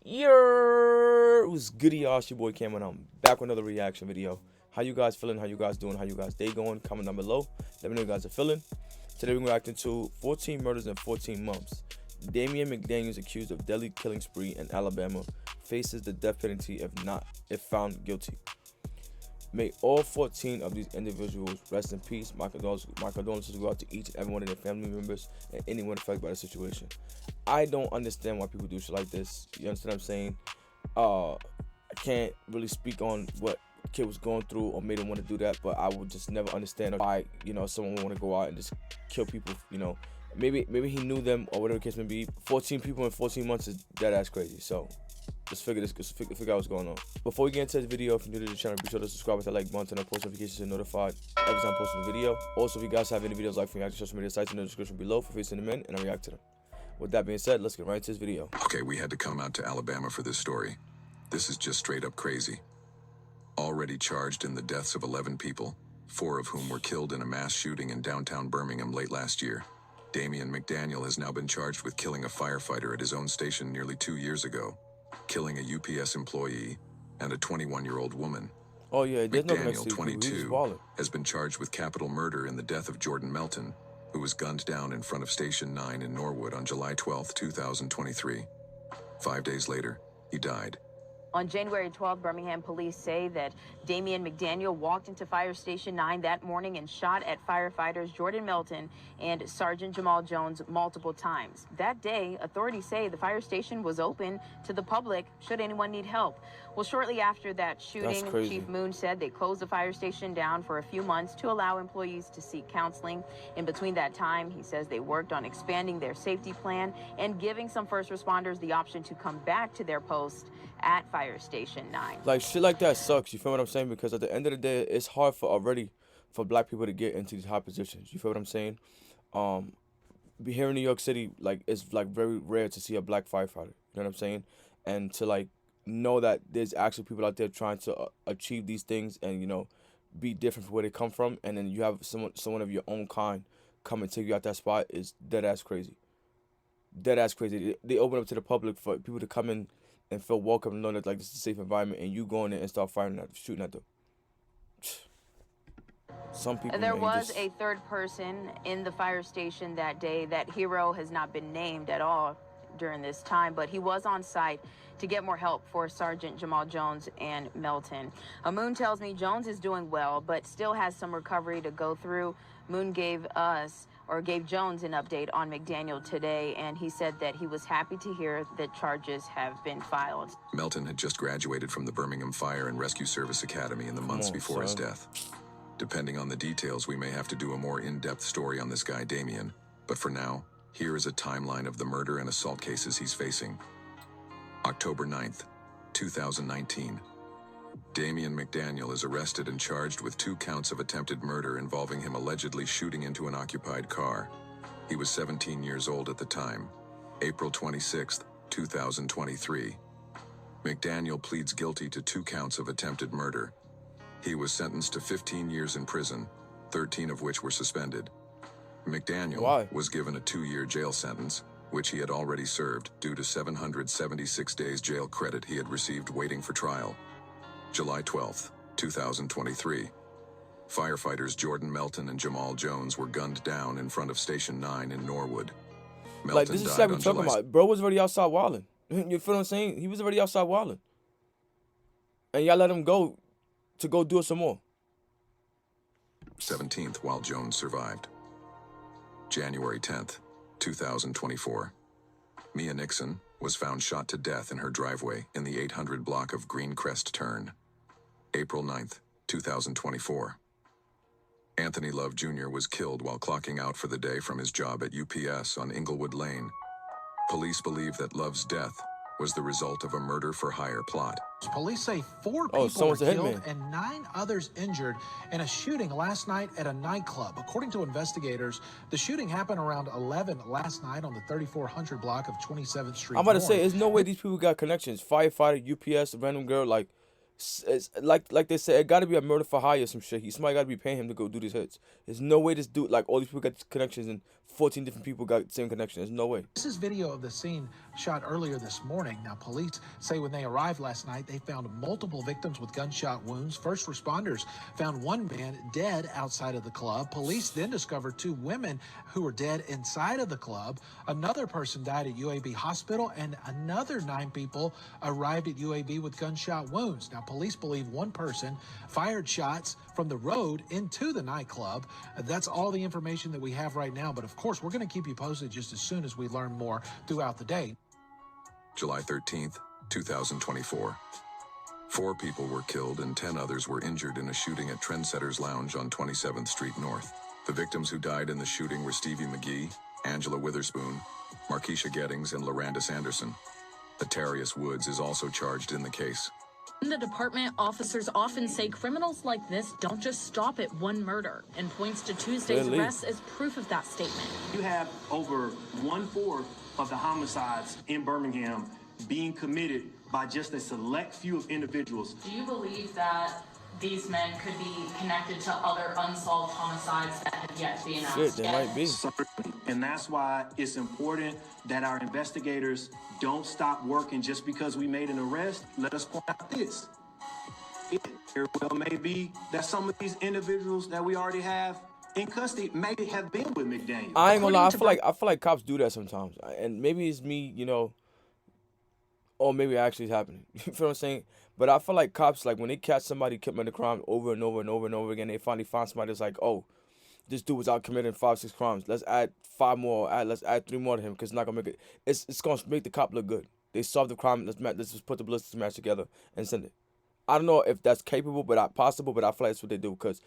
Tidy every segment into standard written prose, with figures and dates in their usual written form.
What's goody, y'all? It's your boy Cameron. I'm back with another reaction video. How you guys feeling? How you guys doing? How you guys day going? Comment down below. Let me know how you guys are feeling. Today we're reacting to 14 murders in 14 months. Damien McDaniel is accused of deadly killing spree in Alabama. Faces the death penalty if found guilty. May all 14 of these individuals rest in peace. My condolences go out to each and every one of their family members and anyone affected by the situation. I don't understand why people do shit like this. You understand what I'm saying? I can't really speak on what the kid was going through or made him want to do that, but I would just never understand why, someone would want to go out and just kill people, Maybe he knew them or whatever the case may be. 14 people in 14 months is dead ass crazy. So just figure out what's going on. Before we get into this video, if you're new to the channel, be sure to subscribe with that like button and post notifications so you're notified every time I post a video. Also, if you guys have any videos like from your social media sites in the description below, for free to send them in and I'll react to them. With that being said, let's get right into this video. Okay, we had to come out to Alabama for this story. This is just straight up crazy. Already charged in the deaths of 11 people, 4 of whom were killed in a mass shooting in downtown Birmingham late last year. Damien McDaniel has now been charged with killing a firefighter at his own station nearly 2 years ago, killing a UPS employee, and a 21-year-old woman. Oh yeah, McDaniel, 22, has been charged with capital murder in the death of Jordan Melton, who was gunned down in front of Station 9 in Norwood on July 12, 2023. 5 days later, he died. On January 12, Birmingham police say that Damien McDaniel walked into Fire Station 9 that morning and shot at firefighters Jordan Melton and Sergeant Jamal Jones multiple times. That day, authorities say the fire station was open to the public should anyone need help. Well, shortly after that shooting, Chief Moon said they closed the fire station down for a few months to allow employees to seek counseling. In between that time, he says they worked on expanding their safety plan and giving some first responders the option to come back to their post at Fire Station 9. Like, shit like that sucks, you feel what I'm saying? Because at the end of the day, it's hard for black people to get into these high positions. You feel what I'm saying? Here in New York City, like, it's like very rare to see a black firefighter. You know what I'm saying? And to like know that there's actually people out there trying to achieve these things and be different from where they come from, and then you have someone of your own kind come and take you out that spot is dead ass crazy. Dead ass crazy. They open up to the public for people to come in and feel welcome and know that like this is a safe environment, and you go in there and start shooting at them. Some people. There was a third person in the fire station that day. That hero has not been named at all during this time, but he was on site to get more help for Sergeant Jamal Jones and Melton. Moon tells me Jones is doing well, but still has some recovery to go through. Moon gave Jones an update on McDaniel today, and he said that he was happy to hear that charges have been filed. Melton had just graduated from the Birmingham Fire and Rescue Service Academy in the months before his death. Depending on the details, we may have to do a more in-depth story on this guy, Damien. But for now, here is a timeline of the murder and assault cases he's facing. October 9th, 2019. Damien McDaniel is arrested and charged with 2 counts of attempted murder involving him allegedly shooting into an occupied car. He was 17 years old at the time. April 26th, 2023. McDaniel pleads guilty to 2 counts of attempted murder. He was sentenced to 15 years in prison, 13 of which were suspended. McDaniel was given a 2-year jail sentence, which he had already served due to 776 days jail credit he had received waiting for trial. July 12, 2023. Firefighters Jordan Melton and Jamal Jones were gunned down in front of Station 9 in Norwood. Melton like, this is what we're talking about. Bro was already outside wilding. You feel what I'm saying? He was already outside wilding. And y'all let him go to go do it some more. 17th while Jones survived. January 10th, 2024. Mia Nixon was found shot to death in her driveway in the 800 block of Greencrest Turn. April 9th, 2024. Anthony Love Jr. was killed while clocking out for the day from his job at UPS on Inglewood Lane. Police believe that Love's death was the result of a murder-for-hire plot. Police say 4 people were killed and 9 others injured in a shooting last night at a nightclub. According to investigators, the shooting happened around 11 last night on the 3400 block of 27th Street. I'm about to say, there's no way these people got connections. Firefighter, UPS, random girl, like, it's like they said, it got to be a murder for hire or some shit. Somebody got to be paying him to go do these hits. There's no way this dude, like, all these people got connections and 14 different people got the same connection. There's no way. This is video of the scene shot earlier this morning. Now, police say when they arrived last night, they found multiple victims with gunshot wounds. First responders found one man dead outside of the club. Police then discovered 2 women who were dead inside of the club. Another person died at UAB Hospital, and another 9 people arrived at UAB with gunshot wounds. Now, police believe one person fired shots from the road into the nightclub. That's all the information that we have right now. But of course, we're going to keep you posted just as soon as we learn more throughout the day. July 13th, 2024. 4 people were killed and 10 others were injured in a shooting at Trendsetters Lounge on 27th Street North. The victims who died in the shooting were Stevie McGee, Angela Witherspoon, Markeisha Gettings, and Loranda Sanderson. Atarius Woods is also charged in the case. In the department, officers often say criminals like this don't just stop at one murder, and points to Tuesday's arrest as proof of that statement. You have over 1/4 of the homicides in Birmingham being committed by just a select few of individuals. Do you believe that these men could be connected to other unsolved homicides that have yet to be announced? Shit, they might be. And that's why it's important that our investigators don't stop working just because we made an arrest. Let us point out this. It very well may be that some of these individuals that we already have in custody may have been with McDaniel. I ain't gonna lie, I feel like cops do that sometimes. And maybe it's me, you know, or maybe it actually is happening. You feel what I'm saying? But I feel like cops, like when they catch somebody committing a crime over and over and over and over again, they finally find somebody that's like, oh, this dude was out committing 5-6 crimes. Let's add 5 more. Let's add 3 more to him because it's not gonna make it. It's gonna make the cop look good. They solved the crime. Let's just put the ballistics match together and send it. I don't know if that's capable, but possible. But I feel like that's what they do because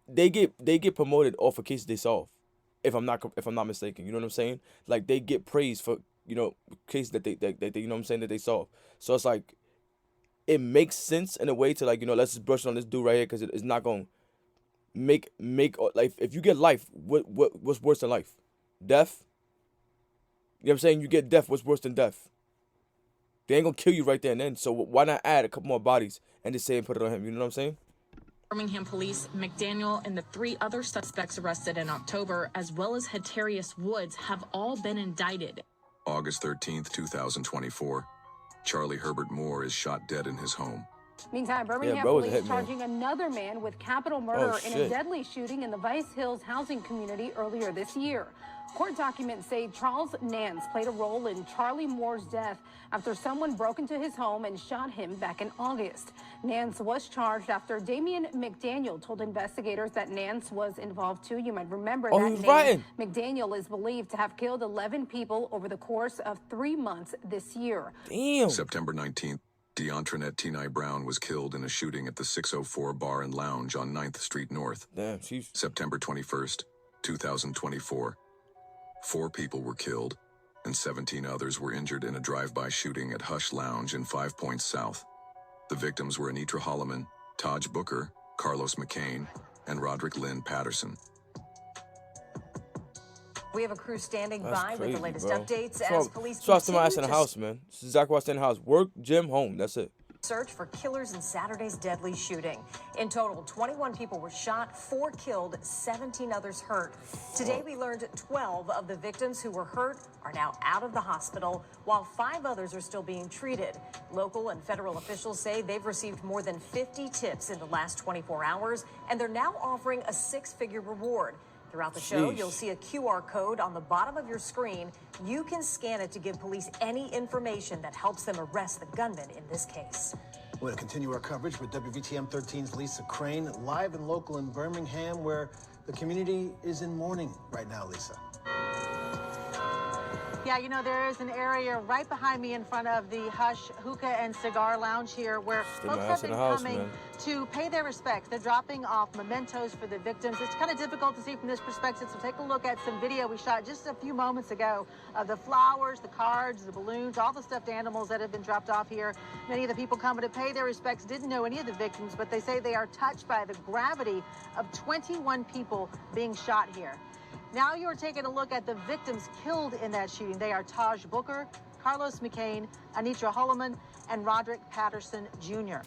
they get promoted off of cases they solve. If I'm not mistaken, you know what I'm saying? Like they get praised for, you know, cases that they you know what I'm saying, that they solve. So it's like it makes sense in a way to, like, you know, let's just brush on this dude right here because it's not gonna make like, if you get life, what's worse than life? Death? You know what I'm saying? You get death, what's worse than death? They ain't gonna kill you right there and then. So why not add a couple more bodies and just say and put it on him? You know what I'm saying? Birmingham police, McDaniel, and the 3 other suspects arrested in October, as well as Hatarius Woods, have all been indicted. August 13th, 2024. Charlie Herbert Moore is shot dead in his home. Meantime, Birmingham police charging another man with capital murder in a deadly shooting in the Vice Hills housing community earlier this year. Court documents say Charles Nance played a role in Charlie Moore's death after someone broke into his home and shot him back in August. Nance was charged after Damien McDaniel told investigators that Nance was involved too. You might remember that name. McDaniel is believed to have killed 11 people over the course of 3 months this year. Damn. September 19th, DeAntrinette T.Nye Brown was killed in a shooting at the 604 Bar and Lounge on 9th Street North. Damn, September 21st, 2024. 4 people were killed, and 17 others were injured in a drive-by shooting at Hush Lounge in 5 Points South. The victims were Anitra Holloman, Taj Booker, Carlos McCain, and Roderick Lynn Patterson. We have a crew standing by with the latest updates as police continue to in the house, man. This is exactly why I stay in the house. Work, gym, home. That's it. Search for killers in Saturday's deadly shooting. In total, 21 people were shot, 4 killed, 17 others hurt. Today, we learned 12 of the victims who were hurt are now out of the hospital, while 5 others are still being treated. Local and federal officials say they've received more than 50 tips in the last 24 hours, and they're now offering a 6-figure reward. Throughout the show, you'll see a QR code on the bottom of your screen. You can scan it to give police any information that helps them arrest the gunman in this case. We're going to continue our coverage with WVTM 13's Lisa Crane, live and local in Birmingham, where the community is in mourning right now, Lisa. Yeah, you know, there is an area right behind me in front of the Hush Hookah and Cigar Lounge here where folks have been coming to pay their respects. They're dropping off mementos for the victims. It's kind of difficult to see from this perspective, so take a look at some video we shot just a few moments ago of the flowers, the cards, the balloons, all the stuffed animals that have been dropped off here. Many of the people coming to pay their respects didn't know any of the victims, but they say they are touched by the gravity of 21 people being shot here. Now you're taking a look at the victims killed in that shooting. They are Taj Booker, Carlos McCain, Anitra Holloman, and Roderick Patterson Jr.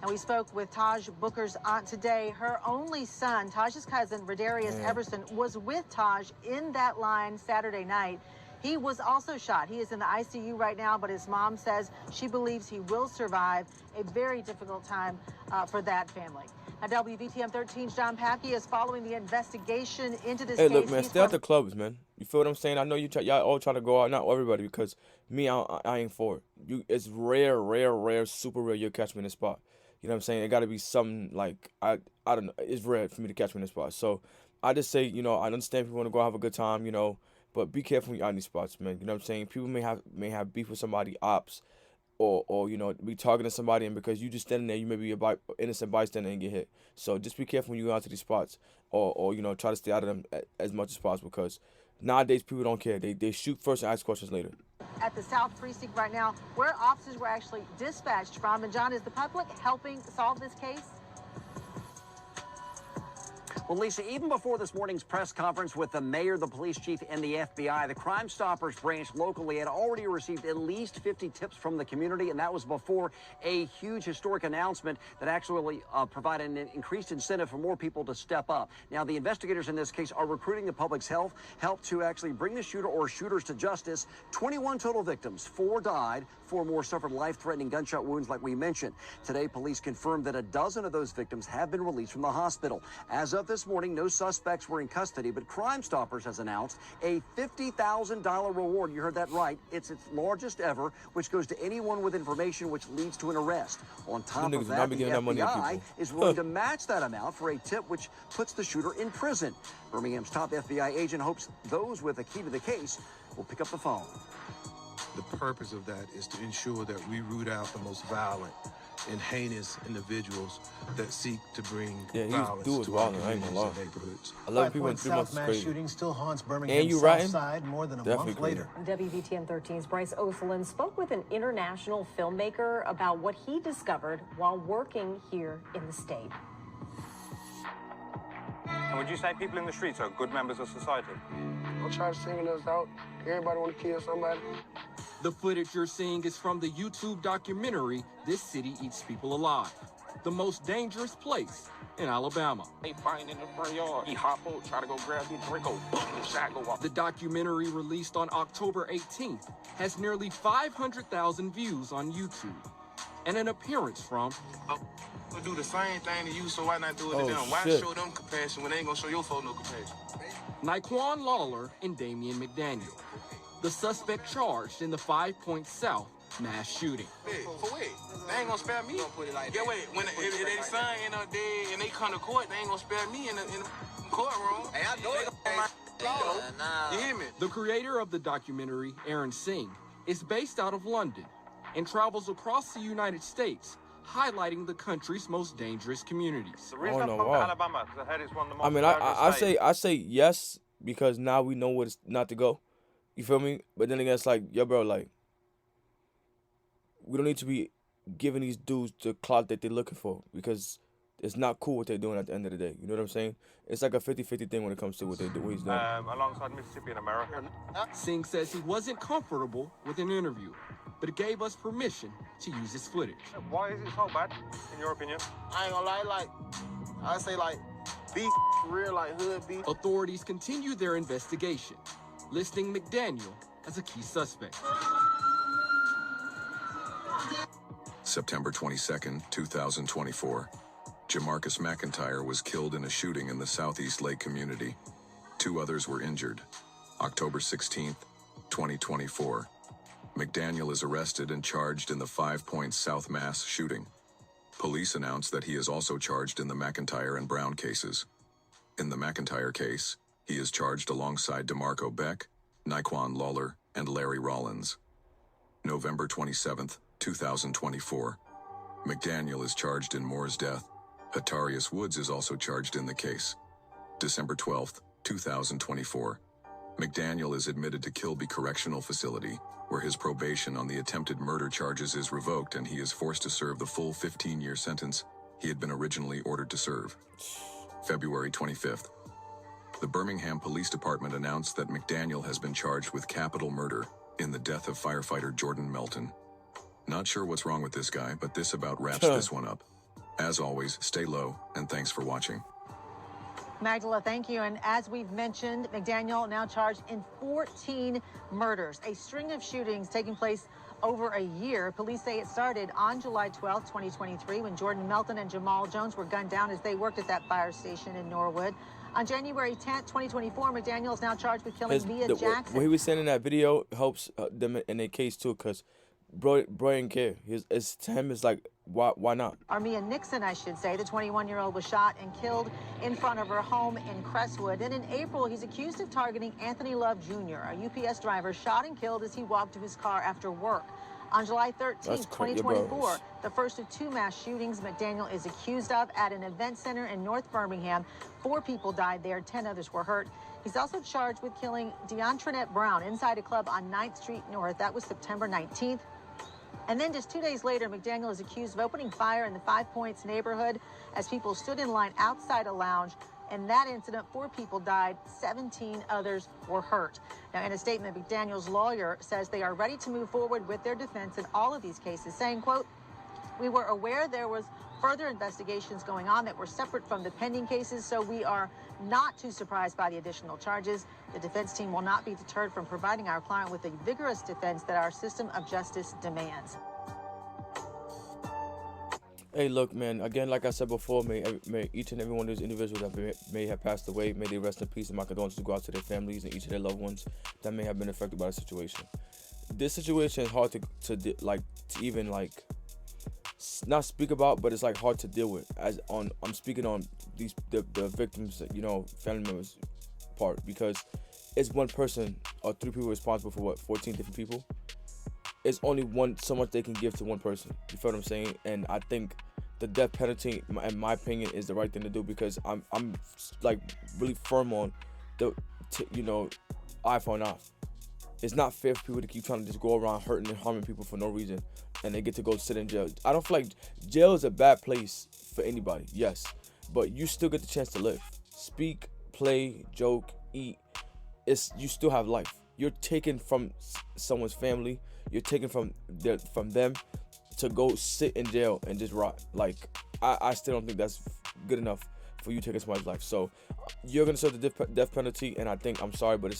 And we spoke with Taj Booker's aunt today. Her only son, Taj's cousin, Radarius Everson, was with Taj in that line Saturday night. He was also shot. He is in the ICU right now, but his mom says she believes he will survive. A very difficult time for that family. Now, WVTM 13's John Papke is following the investigation into this case. Hey, look, man, stay at the clubs, man. You feel what I'm saying? I know y'all all try to go out, not everybody, because me, I ain't for it. It's rare, super rare you'll catch me in a spot. You know what I'm saying? It got to be something like, I don't know, it's rare for me to catch me in a spot. So I just say, you know, I understand people want to go have a good time, you know, but be careful when you're out in these spots, man. You know what I'm saying? People may have beef with somebody, ops, or you know, be targeting somebody, and because you just standing there, you may be an innocent bystander and get hit. So just be careful when you go out to these spots, or you know, try to stay out of them as much as possible, because nowadays people don't care. They shoot first and ask questions later. At the South Precinct right now, where officers were actually dispatched from. And John, is the public helping solve this case? Well, Lisa, even before this morning's press conference with the mayor, the police chief, and the FBI, the Crime Stoppers branch locally had already received at least 50 tips from the community, and that was before a huge historic announcement that actually provided an increased incentive for more people to step up. Now, the investigators in this case are recruiting the public's help to actually bring the shooter or shooters to justice. 21 total victims, 4 died, 4 more suffered life-threatening gunshot wounds like we mentioned. Today, police confirmed that a dozen of those victims have been released from the hospital. As of this morning, no suspects were in custody, but Crime Stoppers has announced a $50,000 reward. You heard that right. It's its largest ever, which goes to anyone with information which leads to an arrest. On top of that, the FBI is willing to match that amount for a tip which puts the shooter in prison. Birmingham's top FBI agent hopes those with a key to the case will pick up the phone. The purpose of that is to ensure that we root out the most violent and heinous individuals that seek to bring violence to our communities and neighborhoods. 5-point South mass shooting still haunts Birmingham's South Side more than a month later. WVTM 13's Bryce Oselin spoke with an international filmmaker about what he discovered while working here in the state. And would you say people in the streets are good members of society? Don't try to single us out. Everybody want to kill somebody. The footage you're seeing is from the YouTube documentary, This City Eats People Alive, the most dangerous place in Alabama. They fighting in the front yard. He hop out, try to go grab his Draco. Shot go off. The documentary, released on October 18th, has nearly 500,000 views on YouTube. And an appearance from... We'll do the same thing to you, so why not do it to them? Why show them compassion when they ain't gonna show your folks no compassion? Naquan Lawler and Damien McDaniel, the suspect charged in the 5-point South mass shooting. For what? They ain't gonna spare me. Yeah, wait, when if their son end up dead and they come to court, they ain't gonna spare me in the courtroom. Hey, I know it. You hear me? The creator of the documentary, Aaron Singh, is based out of London and travels across the United States, highlighting the country's most dangerous communities. The reason I'm from Alabama, because I heard it's one of the most. I mean, I say yes because now we know where not to go. You feel me? But then again, it's like, yo, bro, like, we don't need to be giving these dudes the clout that they're looking for, because it's not cool what they're doing at the end of the day. You know what I'm saying? It's like a 50-50 thing when it comes to what he's doing. Alongside Mississippi and America. Singh says he wasn't comfortable with an interview, but it gave us permission to use his footage. Why is it so bad, in your opinion? I ain't gonna lie, I say beef real, hood beef. Authorities continue their investigation, listing McDaniel as a key suspect. September 22nd, 2024. Jamarcus McIntyre was killed in a shooting in the Southeast Lake community. 2 others were injured. October 16th, 2024. McDaniel is arrested and charged in the 5-point South mass shooting. Police announced that he is also charged in the McIntyre and Brown cases. In the McIntyre case, he is charged alongside DeMarco Beck, Naquan Lawler, and Larry Rollins. November 27th, 2024. McDaniel is charged in Moore's death. Hatarius Woods is also charged in the case. December 12th, 2024. McDaniel is admitted to Kilby Correctional Facility, where his probation on the attempted murder charges is revoked and he is forced to serve the full 15-year sentence he had been originally ordered to serve. February 25th. The Birmingham Police Department announced that McDaniel has been charged with capital murder in the death of firefighter Jordan Melton. Not sure what's wrong with this guy, but this about wraps this one up. As always, stay low, and thanks for watching. Magdala, thank you. And as we've mentioned, McDaniel now charged in 14 murders, a string of shootings taking place over a year. Police say it started on July 12, 2023, when Jordan Melton and Jamal Jones were gunned down as they worked at that fire station in Norwood. On January 10, 2024, McDaniel is now charged with killing Mia Jackson. What he was saying in that video helps them in their case, too, because bro didn't care. To him, it's like, why not? Armia Nixon, I should say, the 21-year-old was shot and killed in front of her home in Crestwood. And in April, he's accused of targeting Anthony Love Jr., a UPS driver shot and killed as he walked to his car after work. On July 13, 2024, the first of 2 mass shootings McDaniel is accused of at an event center in North Birmingham. 4 people died there, 10 others were hurt. He's also charged with killing DeAntrinette Brown inside a club on 9th Street North. That was September 19th. And then just 2 days later, McDaniel is accused of opening fire in the 5 Points neighborhood as people stood in line outside a lounge. In that incident, 4 people died, 17 others were hurt. Now, in a statement, McDaniel's lawyer says they are ready to move forward with their defense in all of these cases, saying, quote, "We were aware there was further investigations going on that were separate from the pending cases, so we are not too surprised by the additional charges. The defense team will not be deterred from providing our client with a vigorous defense that our system of justice demands." Hey, look, man, again, like I said before, may each and every one of these individuals that may have passed away, may they rest in peace, and my condolences go out to their families and each of their loved ones that may have been affected by the situation. This situation is hard to even not speak about, but it's like hard to deal with. I'm speaking on the victims, family members part, because it's one person or 3 people responsible for 14 different people. It's only so much they can give to one person. You feel what I'm saying? And I think the death penalty, in my opinion, is the right thing to do, because I'm like really firm on eye for an eye. It's not fair for people to keep trying to just go around hurting and harming people for no reason, and they get to go sit in jail. I don't feel like jail is a bad place for anybody, yes, but you still get the chance to live, speak, play, joke, eat. You still have life. You're taken from someone's family. You're taken from them to go sit in jail and just rot. Like, I still don't think that's good enough for you taking somebody's life. So you're gonna serve the death penalty, and I'm sorry, but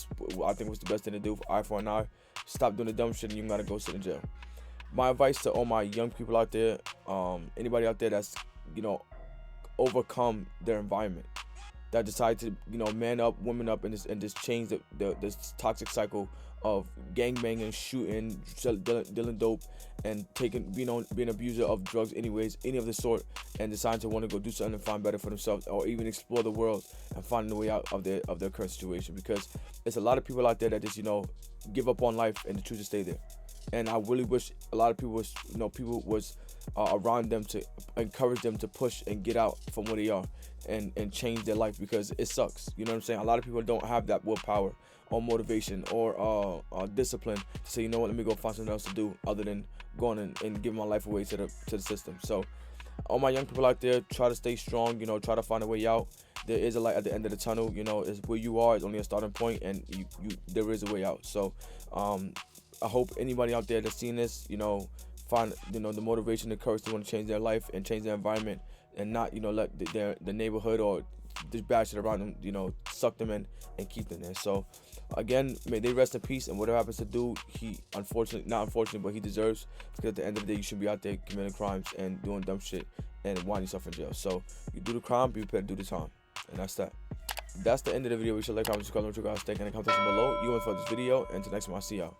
I think it's the best thing to do. Eye for an eye. Stop doing the dumb shit, and you gotta go sit in jail. My advice to all my young people out there, anybody out there that's overcome their environment, that decide to man up, woman up, and just change this toxic cycle of gangbanging, shooting, dealing dope, and being an abuser of drugs anyways, any of the sort, and decide to want to go do something and find better for themselves, or even explore the world and find a way out of their current situation. Because there's a lot of people out there that just give up on life and choose to stay there. And I really wish a lot of people was around them to encourage them to push and get out from where they are and change their life, because it sucks. You know what I'm saying? A lot of people don't have that willpower or motivation or discipline to say, you know what, let me go find something else to do other than going and giving my life away to the system. So all my young people out there, try to stay strong, try to find a way out. There is a light at the end of the tunnel. It's where you are, it's only a starting point, and there is a way out. So I hope anybody out there that's seeing this, find the motivation, the courage to want to change their life and change their environment, and not let the neighborhood or this bad shit around them suck them in and keep them there. So again, may they rest in peace, and whatever happens to dude, he not unfortunately, but he deserves, because at the end of the day, you shouldn't be out there committing crimes and doing dumb shit and winding yourself in jail. So you do the crime, be prepared to do the time, and that's that. That's the end of the video. We should like, comment, subscribe, what you guys think in the comment section below. You want for this video, and until next time, I'll see y'all.